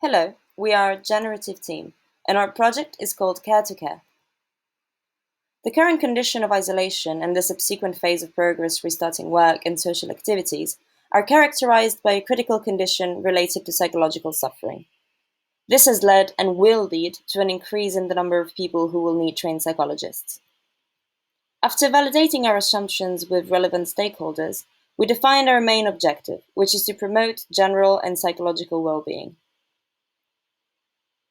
Hello, we are a Generative team, and our project is called Care to Care. The current condition of isolation and the subsequent phase of progress restarting work and social activities are characterized by a critical condition related to psychological suffering. This has led and will lead to an increase in the number of people who will need trained psychologists. After validating our assumptions with relevant stakeholders, we defined our main objective, which is to promote general and psychological well-being.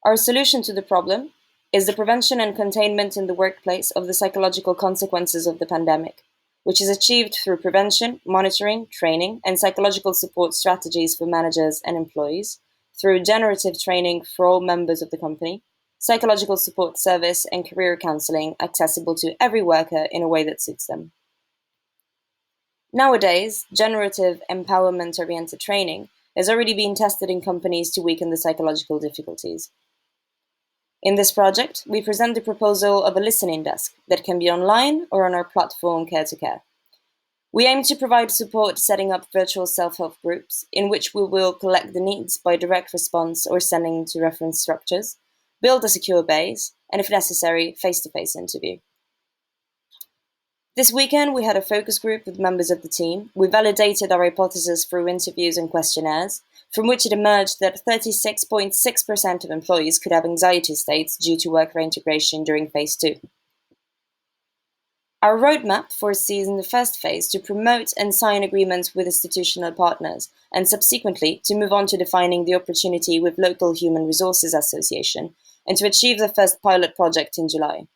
Our solution to the problem is the prevention and containment in the workplace of the psychological consequences of the pandemic, which is achieved through prevention, monitoring, training, and psychological support strategies for managers and employees, through generative training for all members of the company, psychological support service, and career counseling accessible to every worker in a way that suits them. Nowadays, generative empowerment-oriented training has already been tested in companies to weaken the psychological difficulties. In this project, we present the proposal of a listening desk that can be online or on our platform Care to Care. We aim to provide support setting up virtual self-help groups in which we will collect the needs by direct response or sending to reference structures, build a secure base, and if necessary, face-to-face interview. This weekend, we had a focus group with members of the team. We validated our hypothesis through interviews and questionnaires, from which it emerged that 36.6% of employees could have anxiety states due to work reintegration during phase 2. Our roadmap foresees in the first phase to promote and sign agreements with institutional partners, and subsequently to move on to defining the opportunity with local human resources association, and to achieve the first pilot project in July.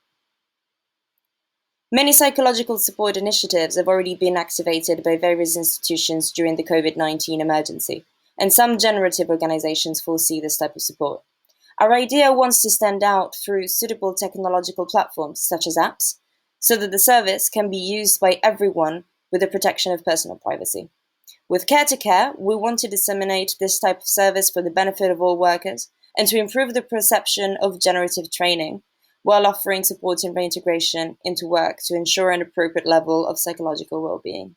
Many psychological support initiatives have already been activated by various institutions during the COVID-19 emergency, and some generative organizations foresee this type of support. Our idea wants to stand out through suitable technological platforms, such as apps, so that the service can be used by everyone with the protection of personal privacy. With Care to Care, we want to disseminate this type of service for the benefit of all workers and to improve the perception of generative training, while offering support in reintegration into work to ensure an appropriate level of psychological well-being.